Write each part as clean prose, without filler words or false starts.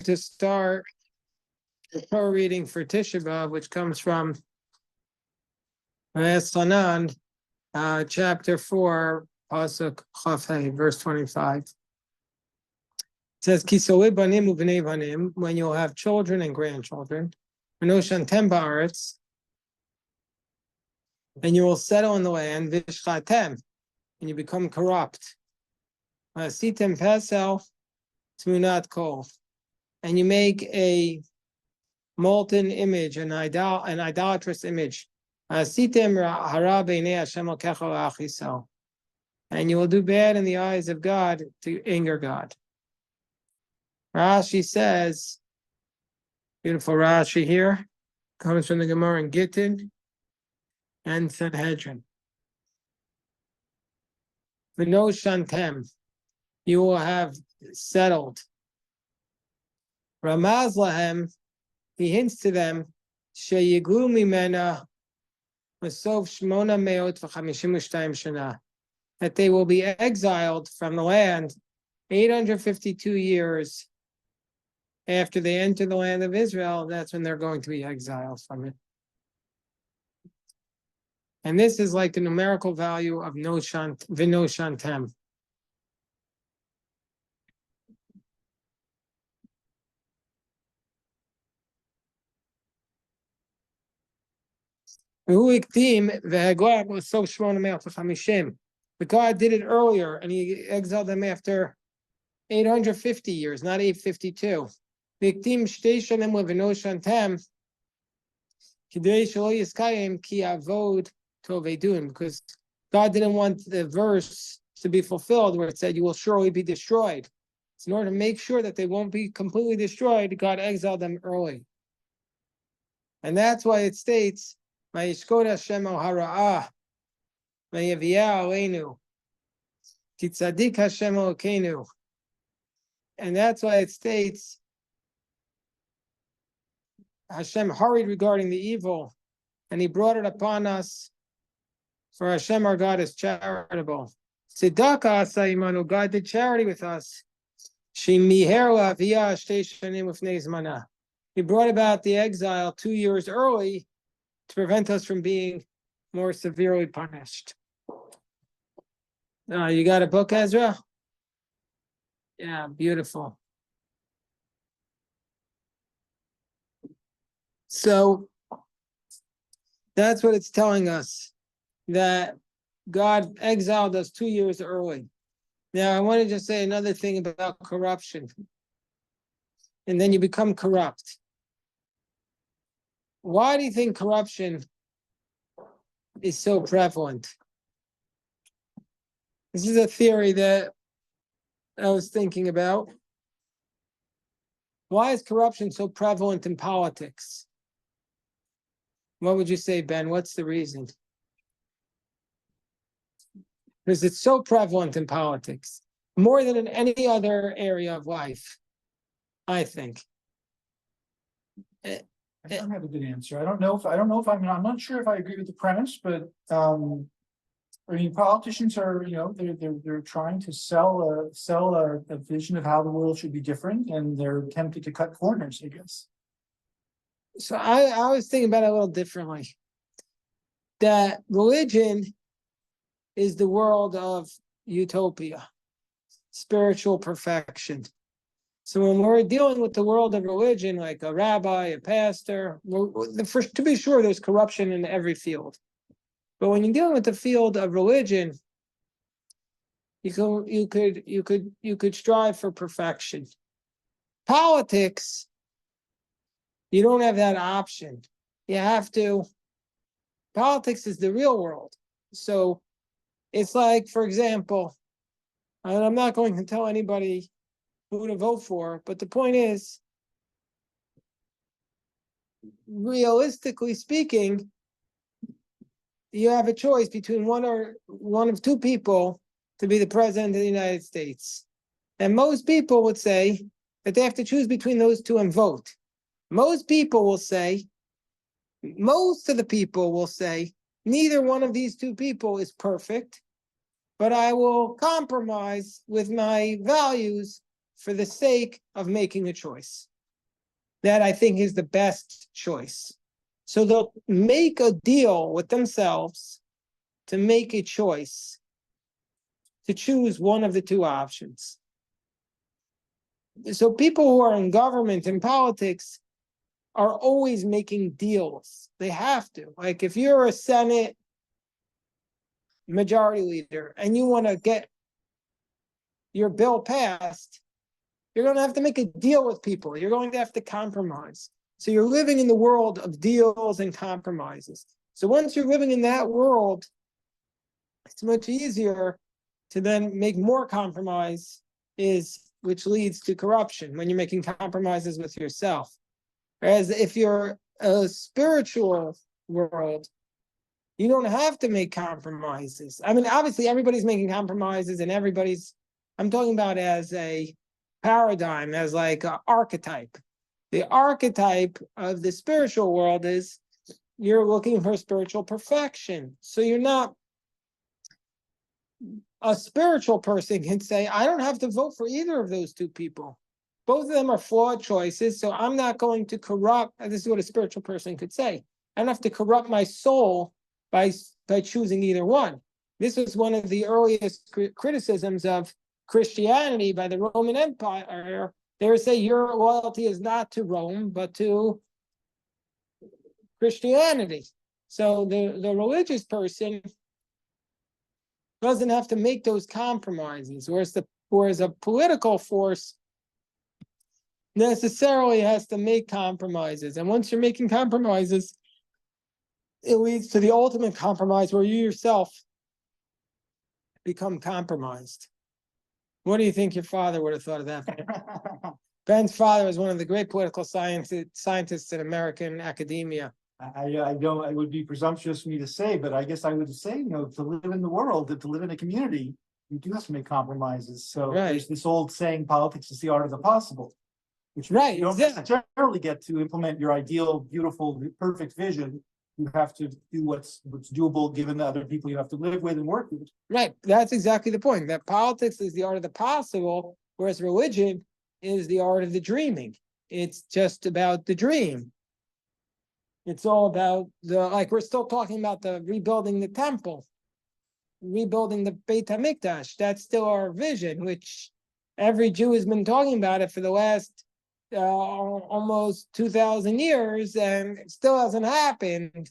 to start the Torah reading for Tisha Beav, which comes from Hanan, chapter 4, pasuk Chafei, verse 25. It says, "Kisoi banim u'bnei banim," when you'll have children and grandchildren, "V'noshantem ba'aretz," and you will settle in the land, "V'ishchatem," and you become corrupt. "Asitem pesel tmunat kol," and you make a molten image, an idolatrous image. "Asitem hara b'nei Hashem Elokecha la'achisel," and you will do bad in the eyes of God to anger God. Rashi says, beautiful Rashi here, comes from the Gemara in Gittin and Sanhedrin. V'no shantem, you will have settled. Ramaz lahem, he hints to them, sheyiglu mimena masov shmona meot v'chamishim u'shtayim shana, that they will be exiled from the land 852 years after they enter the land of Israel. That's when they're going to be exiled from it. And this is like the numerical value of v'no shantem. But God did it earlier, and He exiled them after 850 years, not 852. Because God didn't want the verse to be fulfilled where it said, "You will surely be destroyed." So in order to make sure that they won't be completely destroyed, God exiled them early. And that's why it states, "Vayishkod Hashem al hara'ah, vayaviyah aleinu, titzadik Hashem Elokeinu." And that's why it states, Hashem hurried regarding the evil, and He brought it upon us, for Hashem our God is charitable. Tzedakah asa imanu, God did charity with us. Shemiher la'aviyah shtei shanim ufnei zmana. He brought about the exile 2 years early to prevent us from being more severely punished. You got a book, Ezra? Yeah, beautiful. So that's what it's telling us, that God exiled us 2 years early. Now, I want to just say another thing about corruption. And then you become corrupt. Why do you think corruption is so prevalent? This is a theory that I was thinking about. Why is corruption so prevalent in politics? What would you say, Ben? What's the reason? Because it's so prevalent in politics, more than in any other area of life, I think. I don't have a good answer. I'm not sure if I agree with the premise, but I mean, politicians are, they're trying to sell a vision of how the world should be different, and they're attempting to cut corners, I guess. So I was thinking about it a little differently. That religion is the world of utopia, spiritual perfection. So when we're dealing with the world of religion, like a rabbi, a pastor, to be sure, there's corruption in every field. But when you're dealing with the field of religion, you could strive for perfection. Politics, you don't have that option. Politics is the real world. So it's like, for example, and I'm not going to tell anybody who to vote for, but the point is, realistically speaking, you have a choice between one of two people to be the president of the United States. And most people would say that they have to choose between those two and vote. Most of the people will say, neither one of these two people is perfect, but I will compromise with my values for the sake of making a choice. That I think is the best choice. So they'll make a deal with themselves to make a choice, to choose one of the two options. So people who are in government and politics are always making deals. They have to. Like if you're a Senate majority leader and you want to get your bill passed, you're going to have to make a deal with people. You're going to have to compromise. So you're living in the world of deals and compromises. So once you're living in that world, it's much easier to then make more compromise, which leads to corruption when you're making compromises with yourself. Whereas if you're a spiritual world, you don't have to make compromises. I mean, obviously everybody's making compromises and I'm talking about as a paradigm, as like an archetype. The archetype of the spiritual world is you're looking for spiritual perfection. So you're not, a spiritual person can say, I don't have to vote for either of those two people. Both of them are flawed choices, so I'm not going to corrupt, this is what a spiritual person could say. I don't have to corrupt my soul by choosing either one. This was one of the earliest criticisms of Christianity by the Roman Empire. They would say your loyalty is not to Rome, but to Christianity. So the religious person doesn't have to make those compromises, whereas a political force necessarily has to make compromises. And once you're making compromises, it leads to the ultimate compromise where you yourself become compromised. What do you think your father would have thought of that? Ben's father was one of the great political scientists in American academia. I don't, it would be presumptuous for me to say, but I guess I would say, to live in the world, to live in a community, you do have to make compromises. So there's this old saying, politics is the art of the possible, which means you don't necessarily get to implement your ideal, beautiful, perfect vision. You have to do what's doable given the other people you have to live with and work with. Right. That's exactly the point. That politics is the art of the possible, whereas religion is the art of the dreaming. It's just about the dream. It's all about we're still talking about the rebuilding the temple, rebuilding the Beit HaMikdash. That's still our vision, which every Jew has been talking about it for the last almost 2,000 years, and it still hasn't happened.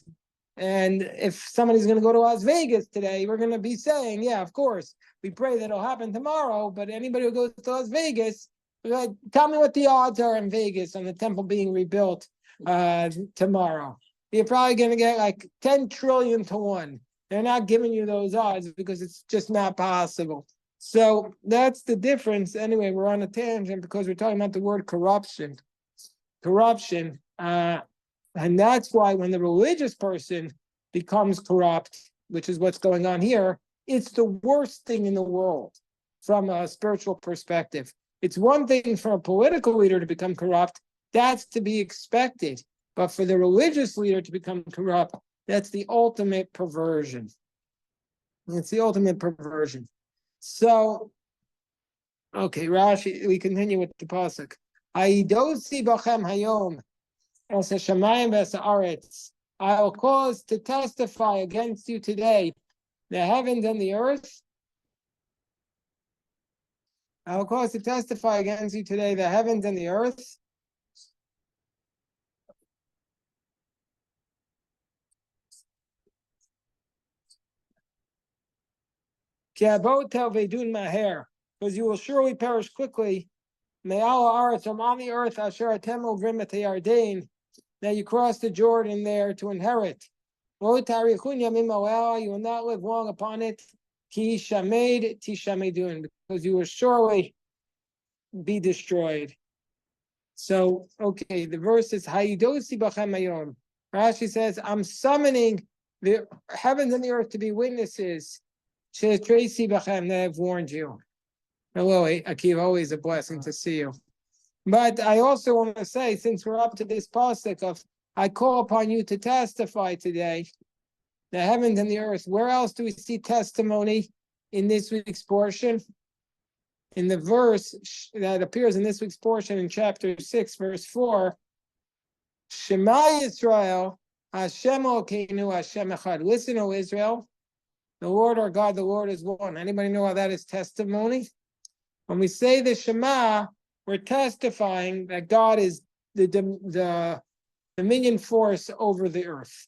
And if somebody's going to go to Las Vegas today, we're going to be saying, yeah, of course, we pray that it'll happen tomorrow. But anybody who goes to Las Vegas, tell me what the odds are in Vegas on the temple being rebuilt tomorrow. You're probably going to get like 10 trillion to 1. They're not giving you those odds because it's just not possible. So that's the difference. Anyway, we're on a tangent because we're talking about the word corruption. And that's why when the religious person becomes corrupt, which is what's going on here, it's the worst thing in the world from a spiritual perspective. It's one thing for a political leader to become corrupt, that's to be expected. But for the religious leader to become corrupt, that's the ultimate perversion. It's the ultimate perversion. So, okay, Rashi, we continue with the pasuk. Aidosi bachem hayom es hashamayim ves haaretz. I will cause to testify against you today the heavens and the earth. I will cause to testify against you today the heavens and the earth. Because you will surely perish quickly. From on the earth, that you cross the Jordan there to inherit. You will not live long upon it. Because you will surely be destroyed. So, okay, the verse is Rashi says, I'm summoning the heavens and the earth to be witnesses. Tracy Bachem, that I've warned you. Hello, Akiva, always a blessing to see you. But I also want to say, since we're up to this pasuk of, I call upon you to testify today, the heavens and the earth. Where else do we see testimony in this week's portion? in the verse that appears in this week's portion in chapter 6, verse 4, Shema Yisrael, Hashem Elokeinu, Hashem Echad. Listen, O Israel, the Lord our God, the Lord is one. Anybody know how that is testimony? When we say the Shema, we're testifying that God is the dominion force over the earth.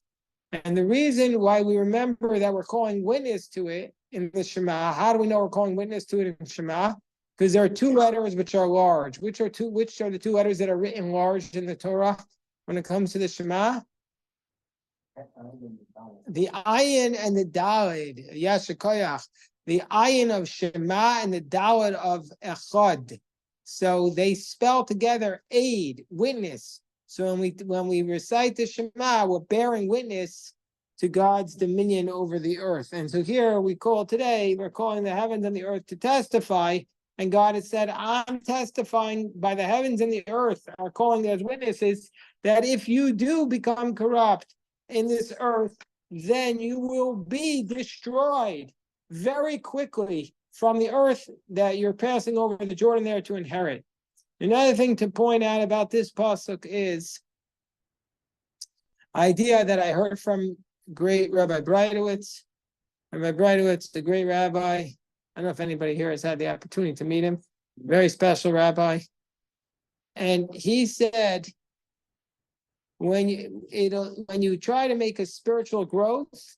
And the reason why we remember that we're calling witness to it in the Shema, how do we know we're calling witness to it in Shema? Because there are two letters which are large. Which are the two letters that are written large in the Torah when it comes to the Shema? The ayin and the dalid, yashikoyach. The ayin of Shema and the dalid of echad. So they spell together aid, witness. So when we recite the Shema, we're bearing witness to God's dominion over the earth. And so here we're calling the heavens and the earth to testify. And God has said, I'm testifying by the heavens and the earth, are calling as witnesses, that if you do become corrupt in this earth, then you will be destroyed very quickly from the earth that you're passing over the Jordan there to inherit. Another thing to point out about this pasuk is idea that I heard from great Rabbi Breitowitz. Rabbi Breitowitz, the great rabbi. I don't know if anybody here has had the opportunity to meet him. Very special rabbi. And he said, when you try to make a spiritual growth,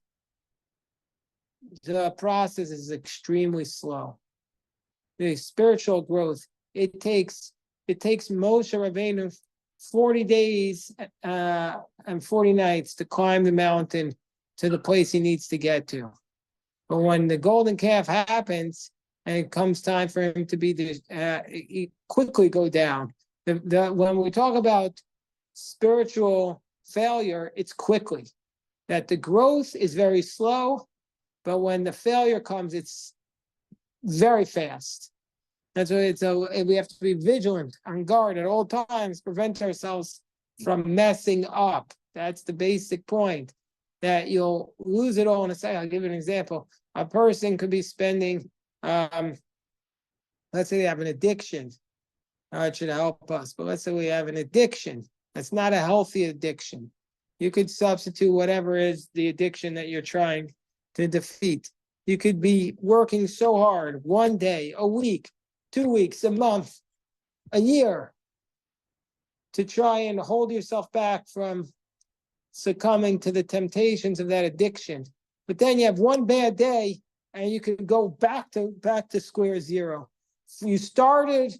the process is extremely slow. The spiritual growth, it takes Moshe Rabbeinu 40 days and 40 nights to climb the mountain to the place he needs to get to. But when the golden calf happens and it comes time for him to he quickly go down. When we talk about spiritual failure, it's quickly. That the growth is very slow, but when the failure comes, it's very fast. That's why we have to be vigilant, on guard at all times, prevent ourselves from messing up. That's the basic point, that you'll lose it all in a second. I'll give you an example. A person could be spending, let's say they have an addiction. It should help us, but let's say we have an addiction. That's not a healthy addiction. You could substitute whatever is the addiction that you're trying to defeat. You could be working so hard, one day, a week, 2 weeks, a month, a year, to try and hold yourself back from succumbing to the temptations of that addiction. But then you have one bad day and you can go back to square zero. You started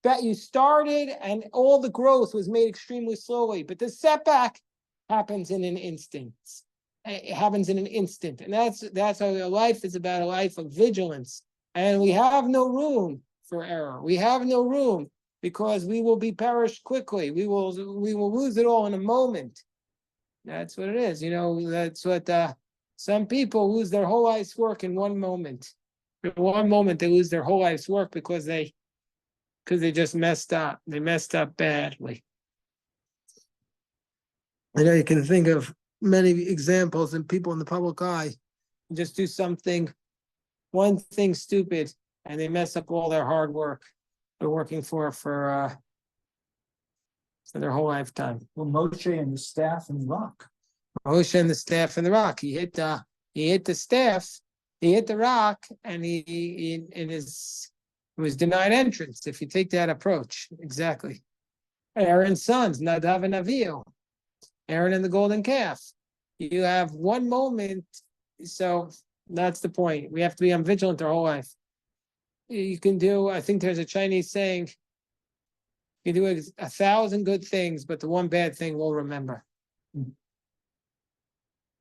and all the growth was made extremely slowly, but the setback happens in an instant. It happens in an instant. And that's how a life is about, a life of vigilance. And we have no room for error. We have no room, because we will be perished quickly. We will lose it all in a moment. That's what it is. That's what some people lose their whole life's work in one moment. In one moment, they lose their whole life's work because they just messed up. They messed up badly. You can think of many examples and people in the public eye just do one thing stupid, and they mess up all their hard work they're working for their whole lifetime. Well, Moshe and the staff and the rock. Moshe and the staff and the rock. He hit the staff, he hit the rock, and he was denied entrance. If you take that approach, exactly. Aaron's sons, Nadav and Avihu, Aaron and the golden calf. You have one moment, so that's the point. We have to be on vigilant our whole life. You can do, I think there's a Chinese saying, you do 1,000 good things, but the one bad thing we'll remember.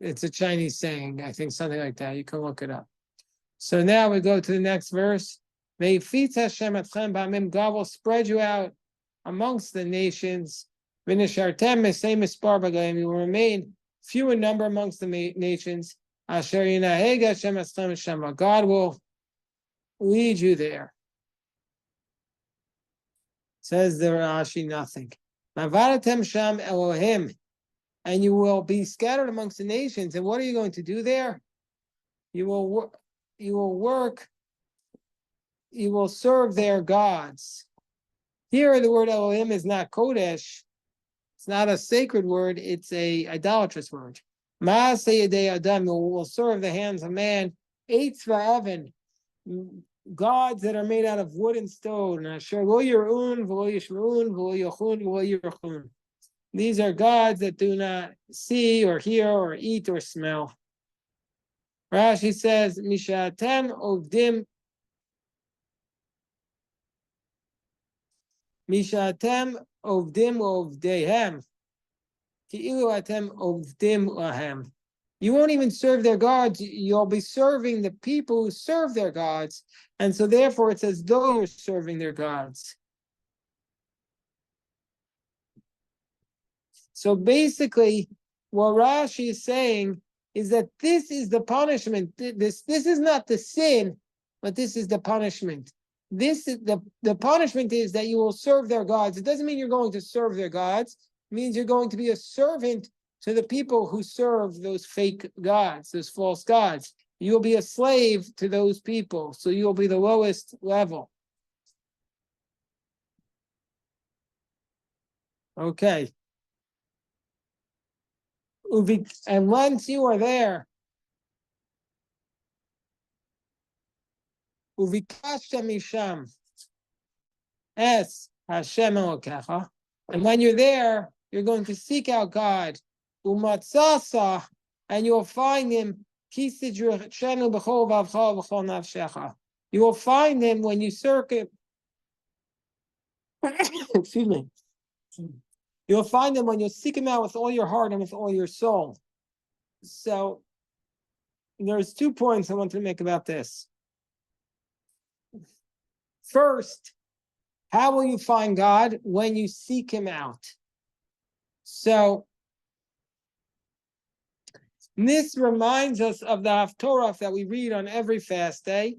It's a Chinese saying, I think something like that. You can look it up. So now we go to the next verse. God will spread you out amongst the nations. You will remain few in number amongst the nations. God will lead you there. Says the Rashi, nothing. And you will be scattered amongst the nations. And what are you going to do there? You will work you will serve their gods. Here, the word Elohim is not Kodesh. It's not a sacred word. It's a idolatrous word. Maaseh Yedei Adam will serve the hands of man. Eitz va'evan, gods that are made out of wood and stone. Asher lo yirun, v'lo yishme'un, v'lo yochun, v'lo yirchun. These are gods that do not see or hear or eat or smell. Rashi says, Mishatem ovdim Mishatem ovdim ovdehem. Ki'ilu atem ovdim lahem. You won't even serve their gods, you'll be serving the people who serve their gods. And so therefore it's as though you're serving their gods. So basically, what Rashi is saying is that this is the punishment. This is not the sin, but this is the punishment. This is the punishment is that you will serve their gods. It doesn't mean you're going to serve their gods. It means you're going to be a servant to the people who serve those fake gods, those false gods. You'll be a slave to those people. So you'll be the lowest level. Okay. And once you are there, Uvikashta misham es Hashem Elokecha, and when you're there, you're going to seek out God. Umatzasa, and you will find him. You will find him when you circuit. Excuse me. You'll find him when you seek him out with all your heart and with all your soul. So there's 2 points I want to make about this. First, how will you find God? When you seek him out. So this reminds us of the Haftorah that we read on every fast day,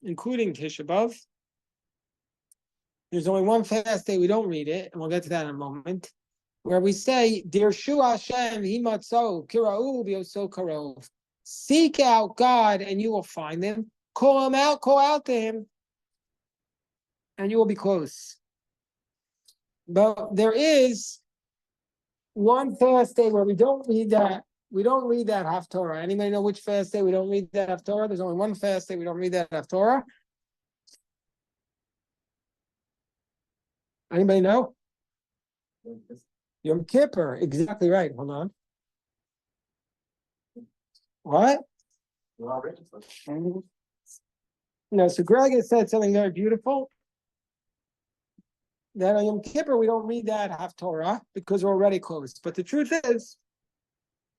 including Tisha B'Av. There's only one fast day we don't read it, and we'll get to that in a moment, where we say, Dirshu Hashem himatzo kira'u b'yoso karov. Seek out God and you will find him. Call out to him, and you will be close. But there is one fast day where we don't read that. We don't read that Haftorah. Anybody know which fast day we don't read that Haftorah? There's only one fast day we don't read that Haftorah. Anybody know? Yom Kippur. Exactly right. Hold on. What? No, so Greg has said something very beautiful. That on Yom Kippur we don't read that Haftorah because we're already close. But the truth is,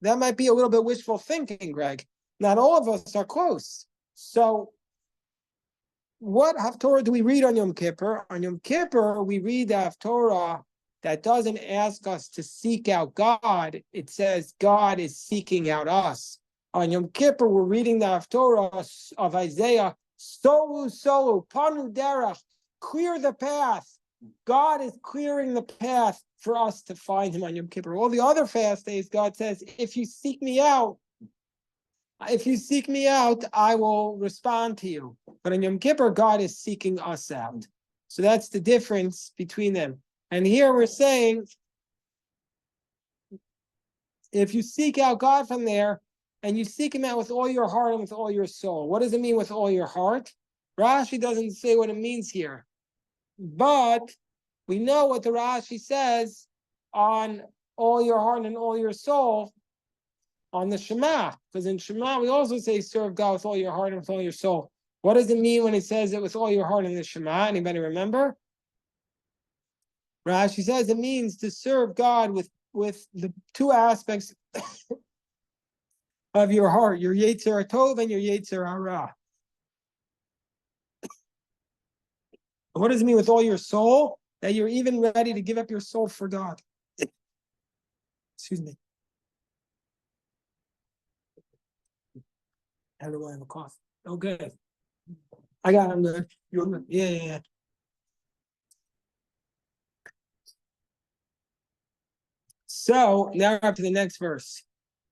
that might be a little bit wishful thinking, Greg. Not all of us are close. So what Haftorah do we read on Yom Kippur? On Yom Kippur, we read the Haftorah that doesn't ask us to seek out God. It says God is seeking out us. On Yom Kippur, we're reading the Haftorah of Isaiah, Solu, Solu, Panu Derech, clear the path. God is clearing the path for us to find him on Yom Kippur. All the other fast days, God says, if you seek me out, I will respond to you. But on Yom Kippur, God is seeking us out. So that's the difference between them. And here we're saying, if you seek out God from there, and you seek him out with all your heart and with all your soul. What does it mean with all your heart? Rashi doesn't say what it means here. But we know what the Rashi says on all your heart and all your soul on the Shema. Because in Shema, we also say serve God with all your heart and with all your soul. What does it mean when it says it with all your heart in the Shema? Anybody remember? Rashi says it means to serve God with the 2 aspects of your heart, your Yetzer Tov and your Yetzer Hara. What does it mean with all your soul? That you're even ready to give up your soul for God. Excuse me. How do I have a cough? Oh, good. I got it. I'm good. You're good. Yeah. So now we're up to the next verse.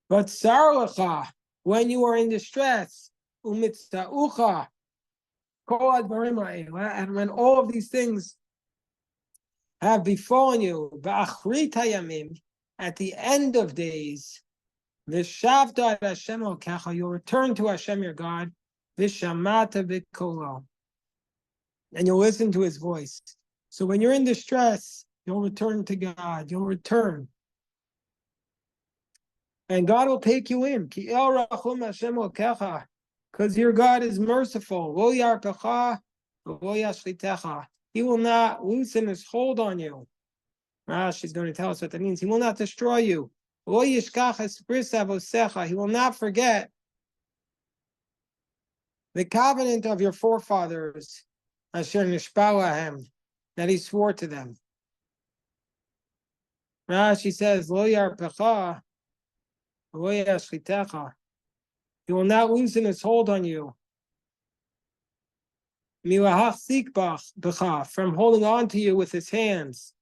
But sarlacha, when you are in distress, umitzaucha, And when all of these things have befallen you, at the end of days, you'll return to Hashem your God, and you'll listen to his voice. So when you're in distress, you'll return to God. You'll return. And God will take you in. Because your God is merciful. He will not loosen his hold on you. Rashi's going to tell us what that means. He will not destroy you. He will not forget the covenant of your forefathers, Asher Nishbalahem, that he swore to them. Rashi says, Lo yarpecha, lo yashchitecha. He will not loosen his hold on you. Milahachzik b'cha, from holding on to you with his hands.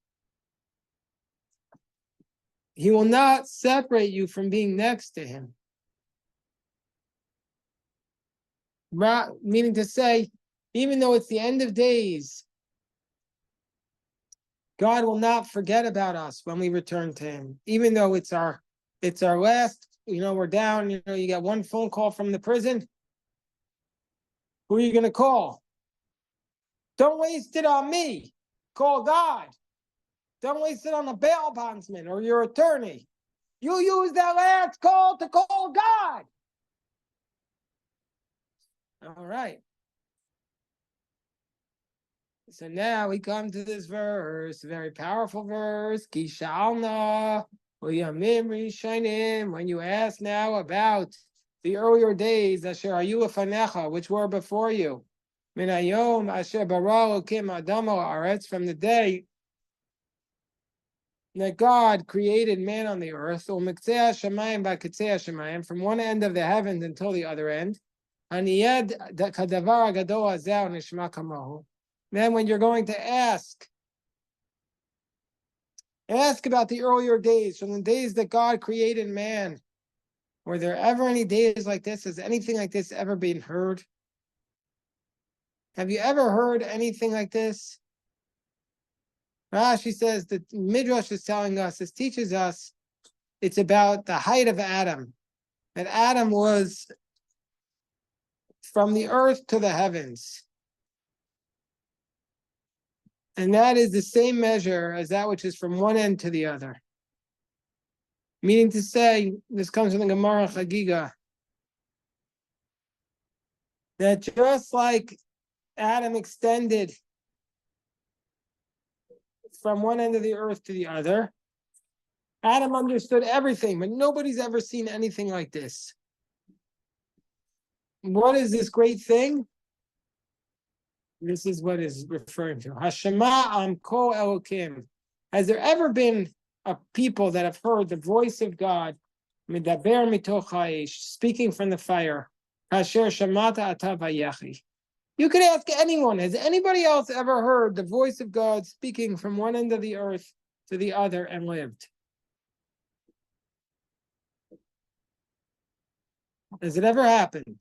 He will not separate you from being next to him. Meaning to say, even though it's the end of days, God will not forget about us when we return to him. Even though it's our last, we're down, you get one phone call from the prison. Who are you going to call? Don't waste it on me. Call God. Don't waste it on a bail bondsman or your attorney. You use that last call to call God. All right. So now we come to this verse, very powerful verse. Kishalna, when you ask now about the earlier days, Asher Ayu Afanecha, which were before you. Minayom Asher Bara Elokim Adamo Aretz, from the day that God created man on the earth, from one end of the heavens until the other end. Then when you're going to ask about the earlier days, from the days that God created man, were there ever any days like this? Has anything like this ever been heard? Have you ever heard anything like this? Rashi says that Midrash is telling us, this teaches us, it's about the height of Adam. That Adam was from the earth to the heavens. And that is the same measure as that which is from one end to the other. Meaning to say, this comes from the Gemara Chagiga, that just like Adam extended from one end of the earth to the other, Adam understood everything, but nobody's ever seen anything like this. What is this great thing? This is what is referring to. Hashema Amko Elokim. Has there ever been a people that have heard the voice of God, Midaber mitoch ha'esh, speaking from the fire? Kasher Shamata Ata Vayechi. You could ask anyone, has anybody else ever heard the voice of God speaking from one end of the earth to the other and lived? Has it ever happened?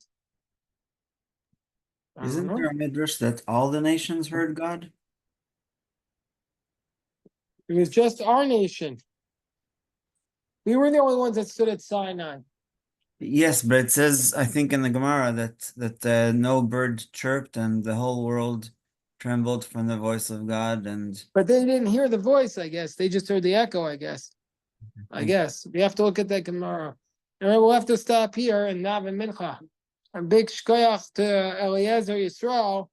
Isn't there a midrash that all the nations heard God? It was just our nation. We were the only ones that stood at Sinai. Yes, but it says, I think in the Gemara, that no bird chirped and the whole world trembled from the voice of God. But they didn't hear the voice, I guess. They just heard the echo, I guess. I guess. We have to look at that Gemara. And we'll have to stop here and Nav and Mincha. A big shkoyach to Eliezer Yisrael